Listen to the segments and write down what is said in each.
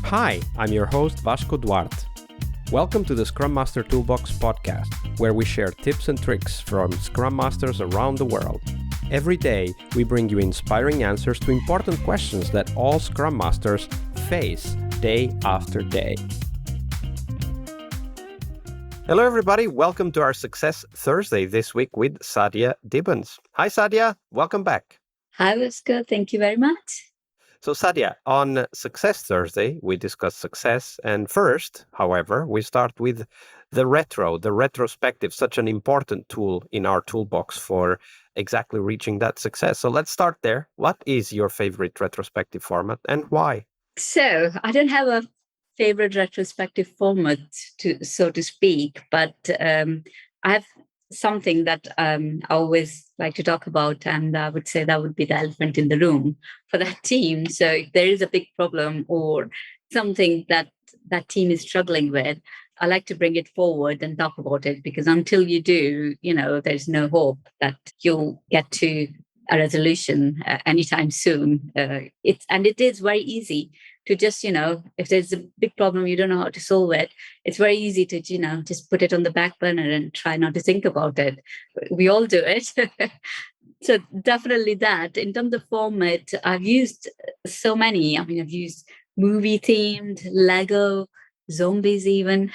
Hi, I'm your host Vasco Duarte. Welcome to the Scrum Master Toolbox podcast, where we share tips and tricks from Scrum Masters around the world. Every day, we bring you inspiring answers to important questions that all Scrum Masters face day after day. Hello, everybody. Welcome to our Success Thursday this week with Sadia Dibbens. Hi, Sadia. Welcome back. Hi, Vasco. Thank you very much. So, Sadia, on Success Thursday, we discuss success. And first, however, we start with the retrospective, such an important tool in our toolbox for exactly reaching that success. So let's start there. What is your favorite retrospective format and why? So I don't have a favorite retrospective format, so to speak, but I have something that I always like to talk about, and I would say that would be the elephant in the room for that team. So if there is a big problem or something that that team is struggling with, I like to bring it forward and talk about it, because until you do, there's no hope that you'll get to a resolution anytime soon. It is very easy to just, if there's a big problem, you don't know how to solve it. It's very easy to, just put it on the back burner and try not to think about it. We all do it. So definitely that. In terms of format, I've used so many. I mean, I've used movie themed, Lego, zombies even.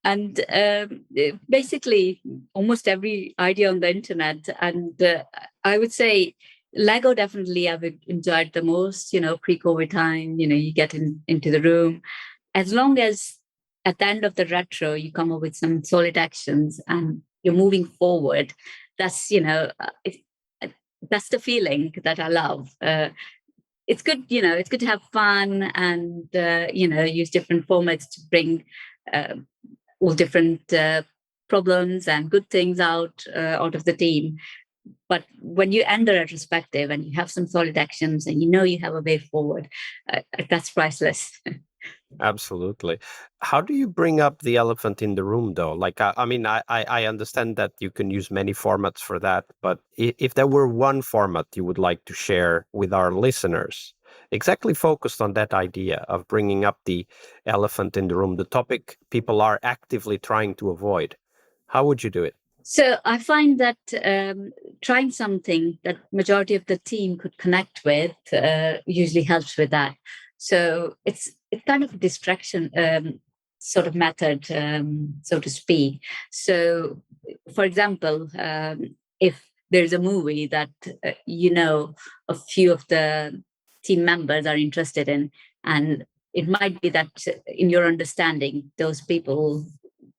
And basically almost every idea on the internet. And I would say Lego definitely I've enjoyed the most, pre-COVID time, you get into the room. As long as at the end of the retro, you come up with some solid actions and you're moving forward, that's, that's the feeling that I love. It's good, it's good to have fun and, use different formats to bring all different problems and good things out of the team. But when you end the retrospective and you have some solid actions and you have a way forward, that's priceless. Absolutely. How do you bring up the elephant in the room, though? Like, I understand that you can use many formats for that, but if there were one format you would like to share with our listeners, exactly focused on that idea of bringing up the elephant in the room, the topic people are actively trying to avoid, how would you do it? So I find that trying something that majority of the team could connect with usually helps with that. So it's kind of a distraction sort of method, so to speak. So, for example, if there's a movie that a few of the team members are interested in, and it might be that in your understanding, those people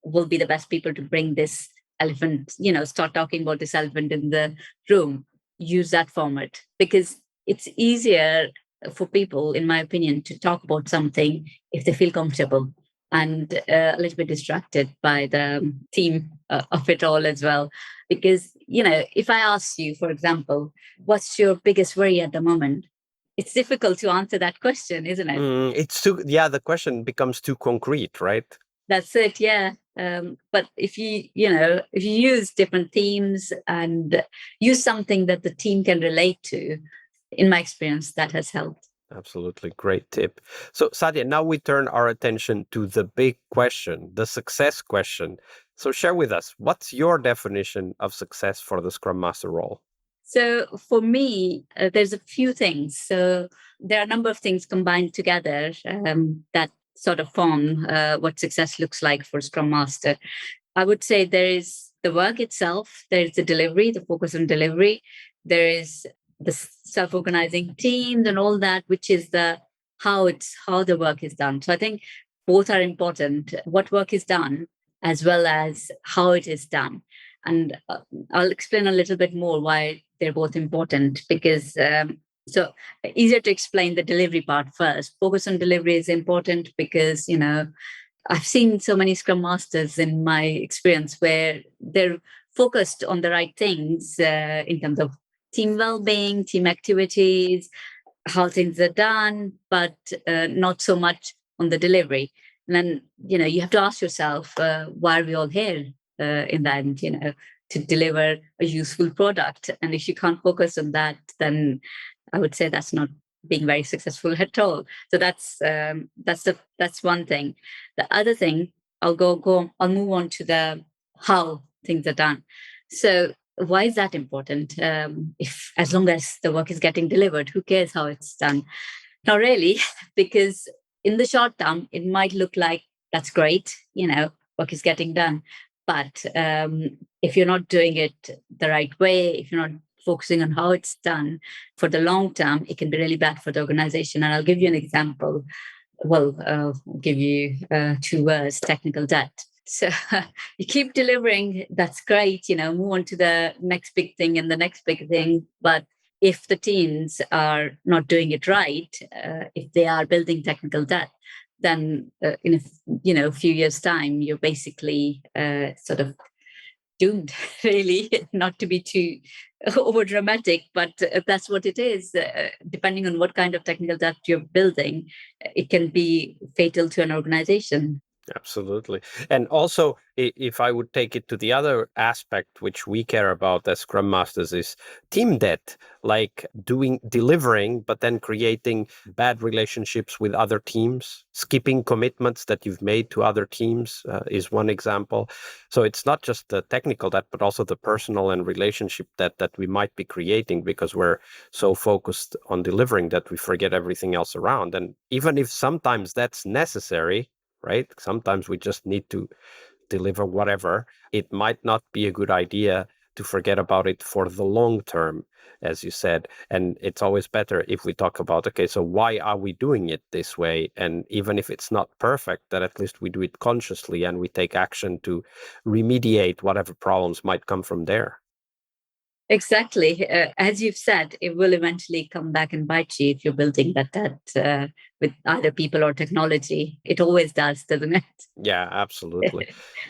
will be the best people to bring this elephant, start talking about this elephant in the room. Use that format, because it's easier for people, in my opinion, to talk about something if they feel comfortable and a little bit distracted by the theme of it all as well. Because, if I ask you, for example, what's your biggest worry at the moment? It's difficult to answer that question, isn't it? The question becomes too concrete, right? That's it, yeah. But if if you use different themes and use something that the team can relate to, in my experience, that has helped. Absolutely. Great tip. So, Sadia, now we turn our attention to the big question, the success question. So share with us, what's your definition of success for the Scrum Master role? So for me, there's a few things. So there are a number of things combined together that sort of form what success looks like for Scrum Master. I would say there is the work itself, there is the delivery, the focus on delivery, there is the self-organizing teams and all that, which is the how the work is done. So I think both are important. What work is done as well as how it is done. And I'll explain a little bit more why they're both important, because so easier to explain the delivery part first. Focus on delivery is important because, I've seen so many Scrum Masters in my experience where they're focused on the right things in terms of team well-being, team activities, how things are done, but not so much on the delivery. And then, you have to ask yourself, why are we all here in the end, to deliver a useful product? And if you can't focus on that, then I would say that's not being very successful at all. So that's one thing. The other thing, I'll move on to the how things are done. So why is that important? If as long as the work is getting delivered, who cares how it's done? Not really, because in the short term, it might look like that's great, work is getting done. But if you're not doing it the right way, if you're not focusing on how it's done for the long term, it can be really bad for the organization. And I'll give you an example. Well, I'll give you 2 words: technical debt. So you keep delivering, that's great, move on to the next big thing and the next big thing. But if the teams are not doing it right, if they are building technical debt, then in a few years' time, you're basically sort of doomed, really. Not to be too over dramatic, but that's what it is. Depending on what kind of technical debt you're building, it can be fatal to an organization. Absolutely. And also, if I would take it to the other aspect, which we care about as Scrum Masters, is team debt, like delivering, but then creating bad relationships with other teams, skipping commitments that you've made to other teams is one example. So it's not just the technical debt, but also the personal and relationship debt that we might be creating because we're so focused on delivering that we forget everything else around. And even if sometimes that's necessary, right? Sometimes we just need to deliver whatever. It might not be a good idea to forget about it for the long term, as you said. And it's always better if we talk about, okay, so why are we doing it this way? And even if it's not perfect, that at least we do it consciously and we take action to remediate whatever problems might come from there. Exactly. As you've said, it will eventually come back and bite you if you're building that with either people or technology. It always does, doesn't it? Yeah, absolutely.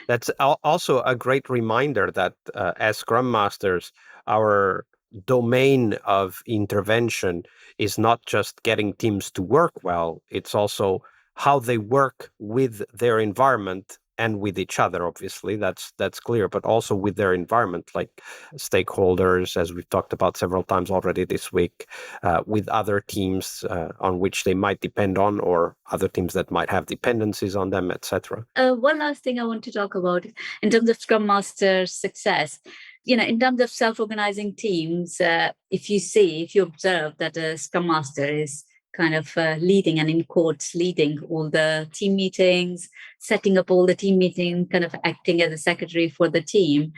That's also a great reminder that as Scrum Masters, our domain of intervention is not just getting teams to work well, it's also how they work with their environment and with each other. Obviously, that's clear, but also with their environment, like stakeholders, as we've talked about several times already this week, with other teams on which they might depend on, or other teams that might have dependencies on them, etc. One last thing I want to talk about in terms of Scrum Master success. In terms of self-organizing teams, if you observe that a Scrum Master is kind of leading, and in quotes, leading all the team meetings, setting up all the team meetings, kind of acting as a secretary for the team,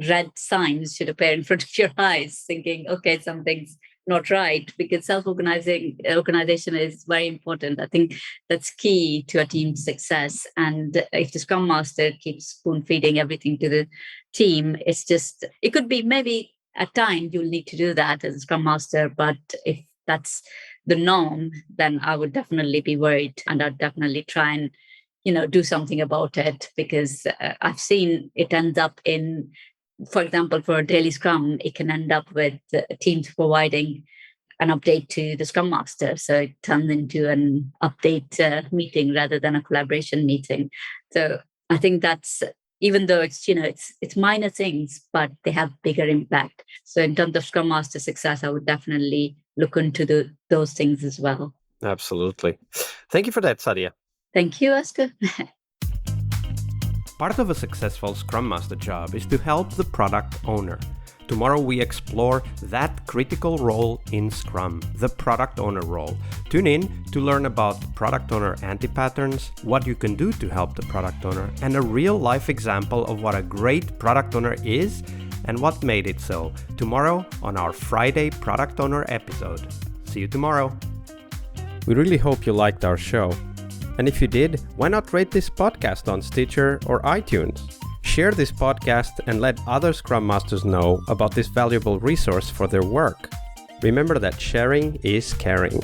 red signs should appear in front of your eyes, thinking, okay, something's not right, because organization is very important. I think that's key to a team's success. And if the Scrum Master keeps spoon feeding everything to the team, it could be maybe at times you'll need to do that as a Scrum Master, but if that's the norm, then I would definitely be worried, and I'd definitely try and do something about it, because I've seen it ends up in, for example, for a daily Scrum, it can end up with teams providing an update to the Scrum Master, so it turns into an update meeting rather than a collaboration meeting. So I think that's, even though it's minor things, but they have bigger impact. So in terms of Scrum Master success, I would definitely look into those things as well. Absolutely. Thank you for that, Sadia. Thank you, Oscar. Part of a successful Scrum Master job is to help the product owner. Tomorrow we explore that critical role in Scrum, the product owner role. Tune in to learn about product owner anti-patterns, what you can do to help the product owner, and a real-life example of what a great product owner is and what made it so. Tomorrow on our Friday Product Owner episode. See you tomorrow. We really hope you liked our show. And if you did, why not rate this podcast on Stitcher or iTunes? Share this podcast and let other Scrum Masters know about this valuable resource for their work. Remember that sharing is caring.